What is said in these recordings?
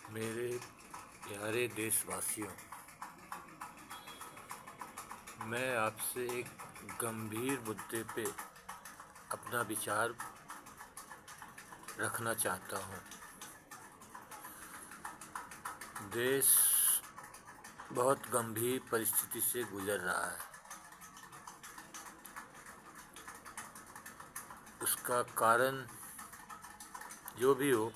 मेरे प्यारे देशवासियों, मैं आपसे एक गंभीर मुद्दे पे अपना विचार रखना चाहता हूँ। देश बहुत गंभीर परिस्थिति से गुजर रहा है। उसका कारण जो भी हो,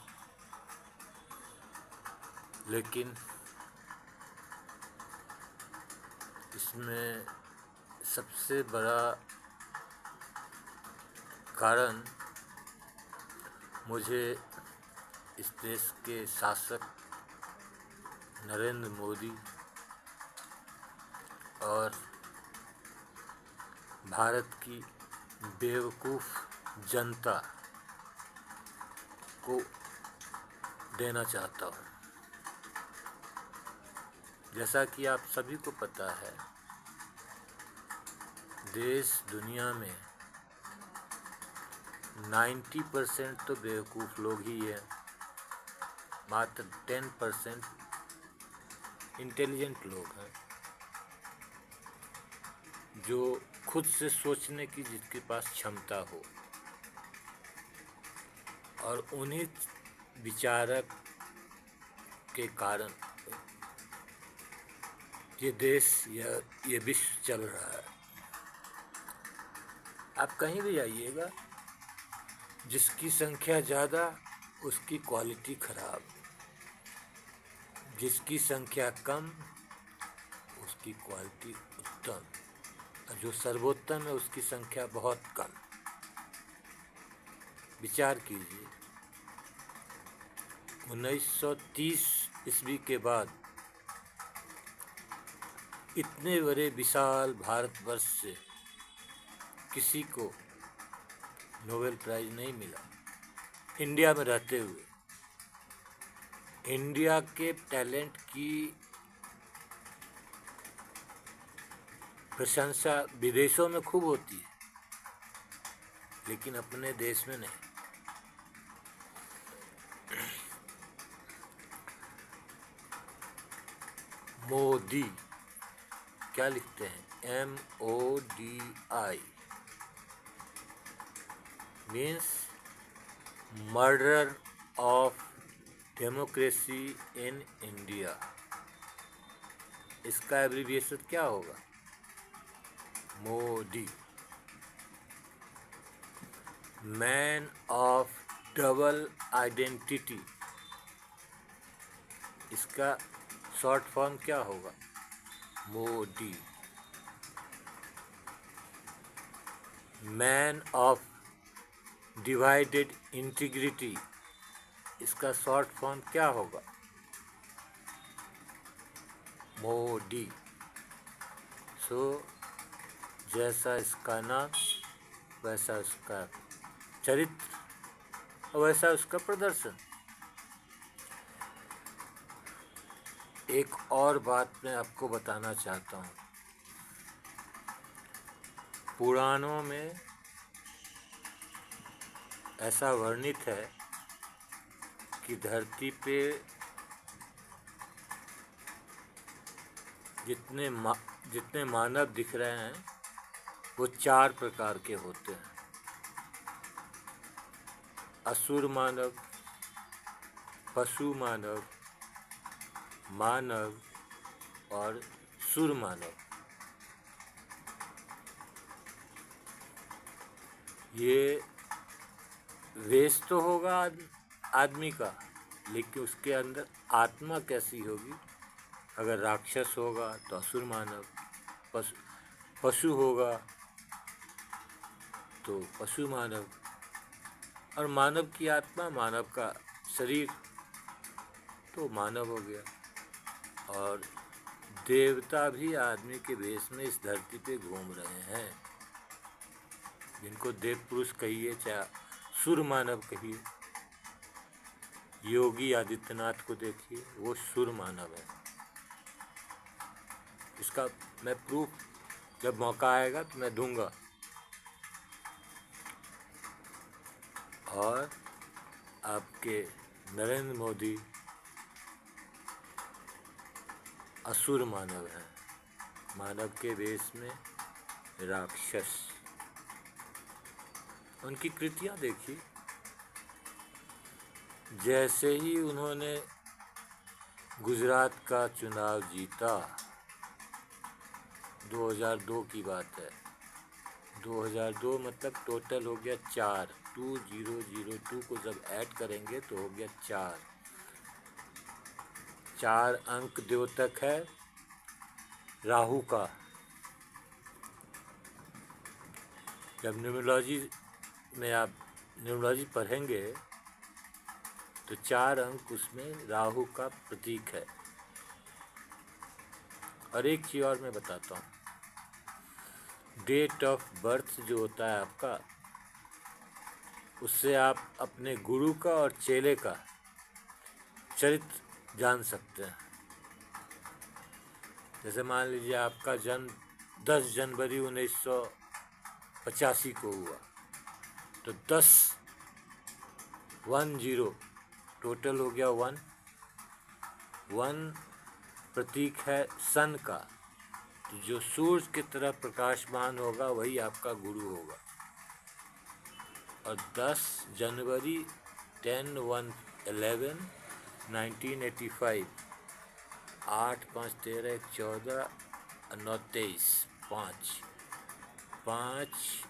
लेकिन इसमें सबसे बड़ा कारण मुझे इस देश के शासक नरेंद्र मोदी और भारत की बेवकूफ़ जनता को देना चाहता हूँ। जैसा कि आप सभी को पता है, देश दुनिया में 90% तो बेवकूफ़ लोग ही हैं, मात्र 10% इंटेलिजेंट लोग हैं जो खुद से सोचने की जिसके पास क्षमता हो, और उन्हीं विचारक के कारण ये देश ये विश्व चल रहा है। आप कहीं भी जाइएगा, जिसकी संख्या ज़्यादा उसकी क्वालिटी खराब, जिसकी संख्या कम उसकी क्वालिटी उत्तम, और जो सर्वोत्तम है उसकी संख्या बहुत कम। विचार कीजिए, 1930 ईस्वी के बाद इतने बड़े विशाल भारतवर्ष से किसी को नोबेल प्राइज़ नहीं मिला। इंडिया में रहते हुए इंडिया के टैलेंट की प्रशंसा विदेशों में खूब होती है, लेकिन अपने देश में नहीं। मोदी क्या लिखते हैं? MODI means murder of democracy in India. इसका एब्रीविएशन क्या होगा? Modi. Man of double identity, इसका शॉर्ट फॉर्म क्या होगा? Modi. Man of divided integrity, इसका शॉर्ट फॉर्म क्या होगा? मोदी। सो जैसा इसका नाम वैसा उसका चरित्र और वैसा उसका प्रदर्शन। एक और बात मैं आपको बताना चाहता हूँ। पुराणों में ऐसा वर्णित है कि धरती पे जितने मानव दिख रहे हैं वो 4 प्रकार के होते हैं: असुर मानव, पशु मानव, मानव और सुर मानव। ये वेश तो होगा आदमी का, लेकिन उसके अंदर आत्मा कैसी होगी? अगर राक्षस होगा तो असुर मानव, पशु होगा तो पशु मानव, और मानव की आत्मा, मानव का शरीर तो मानव हो गया। और देवता भी आदमी के वेश में इस धरती पे घूम रहे हैं, जिनको देव पुरुष कहिए चाहे सुर मानव कहिए। योगी आदित्यनाथ को देखिए, वो सुर मानव है। इसका मैं प्रूफ जब मौका आएगा तो मैं दूंगा। और आपके नरेंद्र मोदी असुर मानव हैं, मानव के वेश में राक्षस। उनकी कृतियाँ देखी, जैसे ही उन्होंने गुजरात का चुनाव जीता, 2002 की बात है, 2002 मतलब टोटल हो गया 4, 2002 को जब ऐड करेंगे तो हो गया 4 अंक द्योतक है राहु का। जब न्यूमरोलॉजी में आप न्यूमरोलॉजी पढ़ेंगे तो 4 अंक उसमें राहु का प्रतीक है। और एक चीज़ और मैं बताता हूँ, डेट ऑफ बर्थ जो होता है आपका, उससे आप अपने गुरु का और चेले का चरित्र जान सकते हैं। जैसे मान लीजिए आपका जन्म 10 जनवरी 1985 को हुआ, तो 10 टोटल हो गया 1 प्रतीक है सन का, तो जो सूर्य की तरह प्रकाशमान होगा वही आपका गुरु होगा। और 10 जनवरी 1985, 8 5 13 1 14 9 23, 5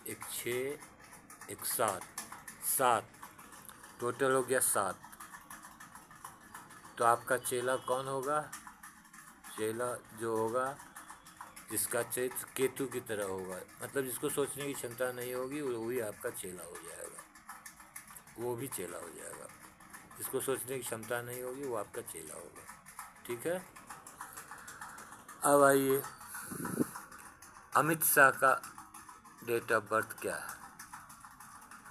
1 6 1 7 टोटल हो गया 7। तो आपका चेला कौन होगा? चेला जो होगा जिसका चरित्र केतु की तरह होगा, मतलब जिसको सोचने की क्षमता नहीं होगी वो भी आपका चेला हो जाएगा, वो भी चेला हो जाएगा। जिसको सोचने की क्षमता नहीं होगी वो आपका चेला होगा। ठीक है। अब आइए, अमित शाह का डेट ऑफ बर्थ क्या है?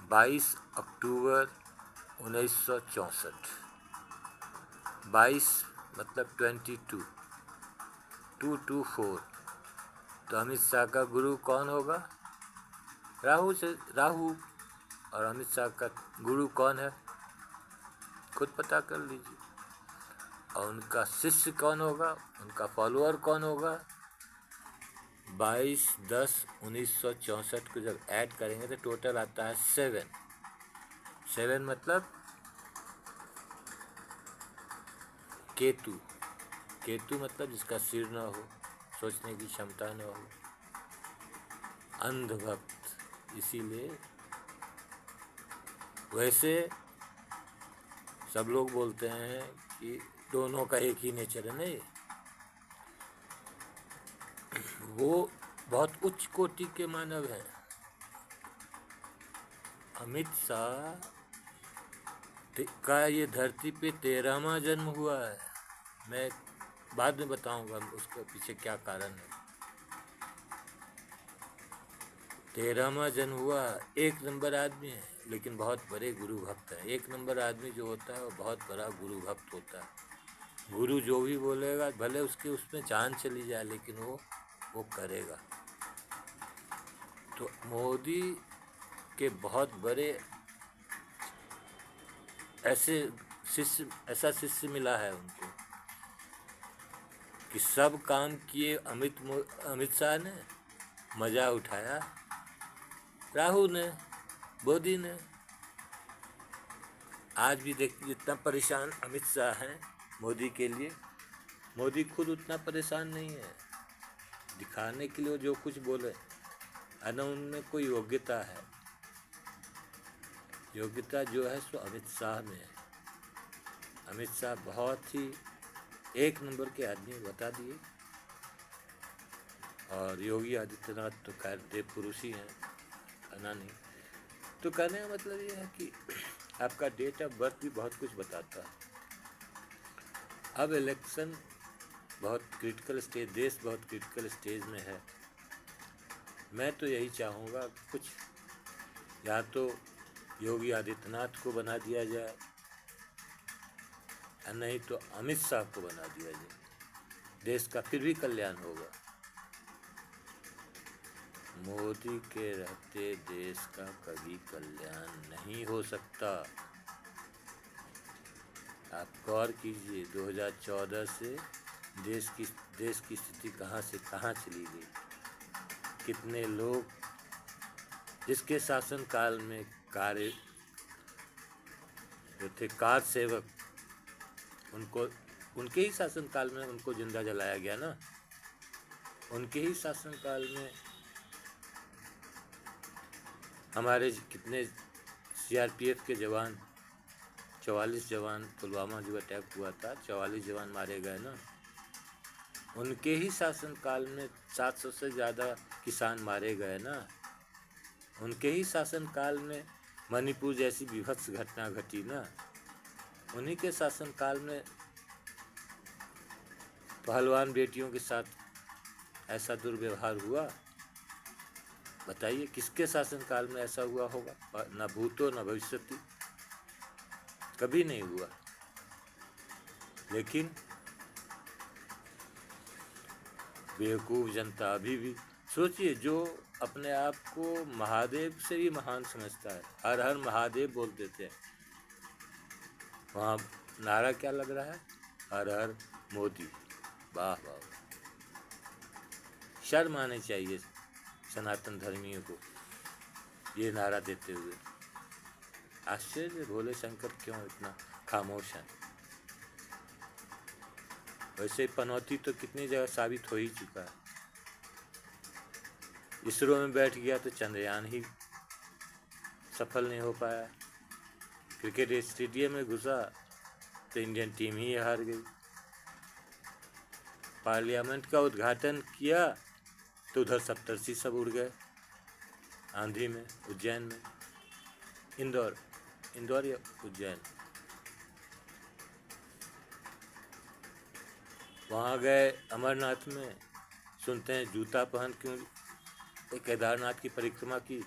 22 अक्टूबर 1964। 22 मतलब 22, 224। तो अमित शाह का गुरु कौन होगा? राहु। और अमित शाह का गुरु कौन है? खुद पता कर लीजिए। और उनका शिष्य कौन होगा, उनका फॉलोअर कौन होगा? 22/10/1964 को जब ऐड करेंगे तो टोटल आता है 7 मतलब केतु मतलब जिसका सिर न हो, सोचने की क्षमता न हो, अंधभक्त। इसीलिए वैसे सब लोग बोलते हैं कि दोनों का एक ही नेचर है, नहीं, वो बहुत उच्च कोटि के मानव हैं। अमित शाह का ये धरती पे 13वां जन्म हुआ है। मैं बाद में बताऊंगा उसके पीछे क्या कारण है। 13वां जन्म हुआ, 1 नंबर आदमी है, लेकिन बहुत बड़े गुरु भक्त है। 1 नंबर आदमी जो होता है वो बहुत बड़ा गुरु भक्त होता है। गुरु जो भी बोलेगा, भले उसके उसमें जान चली जाए, लेकिन वो करेगा। तो मोदी के बहुत बड़े ऐसा शिष्य मिला है उनको कि सब काम किए अमित शाह ने, मजा उठाया राहु ने, मोदी ने। आज भी देखिए जितना परेशान अमित शाह हैं मोदी के लिए, मोदी खुद उतना परेशान नहीं है। दिखाने के लिए जो कुछ बोले, अना उनमें कोई योग्यता है। योग्यता जो है सो अमित शाह में है। अमित शाह बहुत ही 1 नंबर के आदमी बता दिए। और योगी आदित्यनाथ तो खैर देव पुरुष ही हैं, अना नहीं। तो कहने का मतलब ये है कि आपका डेट ऑफ बर्थ भी बहुत कुछ बताता है। अब इलेक्शन बहुत क्रिटिकल स्टेज, देश बहुत क्रिटिकल स्टेज में है। मैं तो यही चाहूँगा कुछ या तो योगी आदित्यनाथ को बना दिया जाए, नहीं तो अमित शाह को बना दिया जाए, देश का फिर भी कल्याण होगा। मोदी के रहते देश का कभी कल्याण नहीं हो सकता। आप गौर कीजिए, 2014 से देश की स्थिति कहाँ से कहाँ चली गई। कितने लोग जिसके शासन काल में कार्य जो थे कार सेवक, उनको उनके ही शासन काल में उनको जिंदा जलाया गया ना। उनके ही शासन काल में हमारे कितने सीआरपीएफ के जवान, 44 जवान, पुलवामा जो अटैक हुआ था 44 जवान मारे गए ना। उनके ही शासन काल में 700 से ज़्यादा किसान मारे गए ना। उनके ही शासन काल में मणिपुर जैसी विभत्स घटना घटी ना। उन्हीं के शासन काल में पहलवान बेटियों के साथ ऐसा दुर्व्यवहार हुआ। बताइए किसके शासन काल में ऐसा हुआ होगा? न भूतो न भविष्यति, कभी नहीं हुआ। लेकिन बेवकूफ़ जनता अभी भी, सोचिए, जो अपने आप को महादेव से भी महान समझता है, हर हर महादेव बोल देते हैं, वहाँ नारा क्या लग रहा है? हर हर मोदी। वाह वाह, शर्म आनी चाहिए सनातन धर्मियों को ये नारा देते हुए। आश्चर्य, भोले शंकर क्यों इतना खामोश हैं? वैसे पनौती तो कितनी जगह साबित हो ही चुका है। इसरो में बैठ गया तो चंद्रयान ही सफल नहीं हो पाया। क्रिकेट स्टेडियम में घुसा तो इंडियन टीम ही हार गई। पार्लियामेंट का उद्घाटन किया तो उधर सप्तर्षि सब उड़ गए आंधी में, उज्जैन में, इंदौर या उज्जैन। वहाँ गए अमरनाथ में, सुनते हैं जूता पहन के केदारनाथ की परिक्रमा की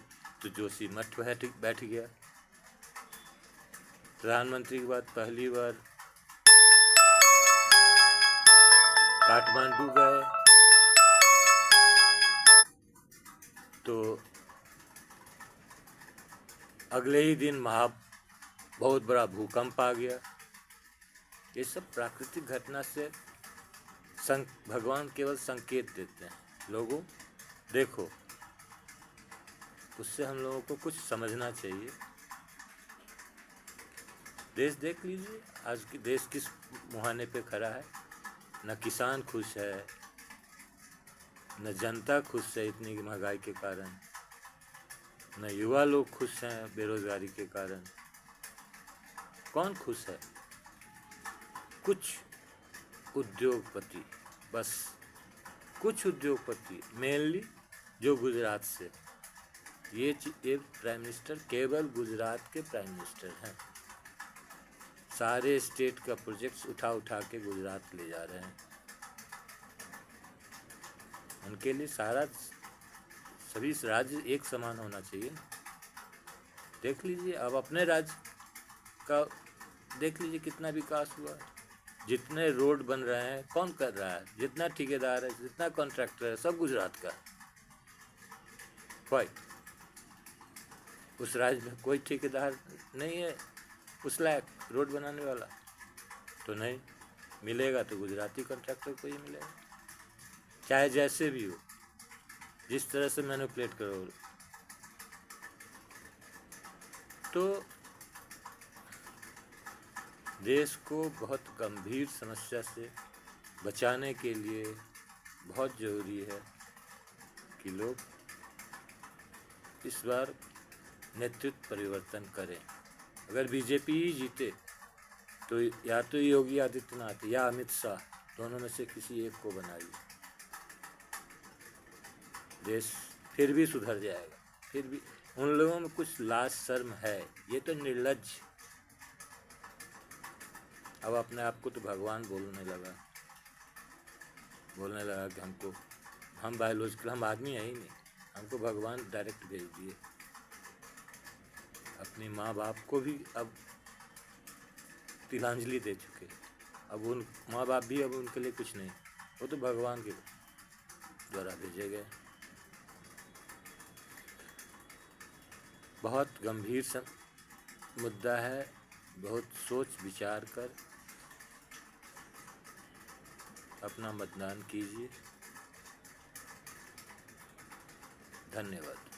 तो जोशी मठ बैठ गया। प्रधानमंत्री के बाद पहली बार काठमांडू गए तो अगले ही दिन बहुत बड़ा भूकंप आ गया। ये सब प्राकृतिक घटना से भगवान केवल संकेत देते हैं। लोगों देखो, उससे हम लोगों को कुछ समझना चाहिए। देश देख लीजिए, आज की देश किस मुहाने पे खड़ा है। न किसान खुश है, न जनता खुश है इतनी महंगाई के कारण, न युवा लोग खुश हैं बेरोजगारी के कारण। कौन खुश है? कुछ उद्योगपति, बस कुछ उद्योगपति, मेनली जो गुजरात से। ये प्राइम मिनिस्टर केवल गुजरात के प्राइम मिनिस्टर हैं। सारे स्टेट का प्रोजेक्ट्स उठा के गुजरात ले जा रहे हैं। उनके लिए सभी राज्य एक समान होना चाहिए। देख लीजिए, अब अपने राज्य का देख लीजिए कितना विकास हुआ। जितने रोड बन रहे हैं कौन कर रहा है? जितना ठेकेदार है, जितना कॉन्ट्रैक्टर है, सब गुजरात का। कोई उस राज्य में कोई ठेकेदार नहीं है उस लायक रोड बनाने वाला, तो नहीं मिलेगा तो गुजराती कॉन्ट्रैक्टर को ही मिलेगा, चाहे जैसे भी हो, जिस तरह से मैनिपुलेट करो। तो देश को बहुत गंभीर समस्या से बचाने के लिए बहुत ज़रूरी है कि लोग इस बार नेतृत्व परिवर्तन करें। अगर बीजेपी ही जीते तो या तो योगी आदित्यनाथ या अमित शाह, दोनों में से किसी एक को बनाइए। देश फिर भी सुधर जाएगा। फिर भी उन लोगों में कुछ लाज शर्म है। ये तो निर्लज्ज, अब अपने आप को तो भगवान बोलने लगा कि हम बायोलॉजिकल, हम आदमी है ही नहीं, हमको भगवान डायरेक्ट भेज दिए। अपनी माँ बाप को भी अब तिलांजलि दे चुके। अब उन माँ बाप भी अब उनके लिए कुछ नहीं, वो तो भगवान के द्वारा भेजे गए। बहुत गंभीर मुद्दा है। बहुत सोच विचार कर अपना मतदान कीजिए। धन्यवाद।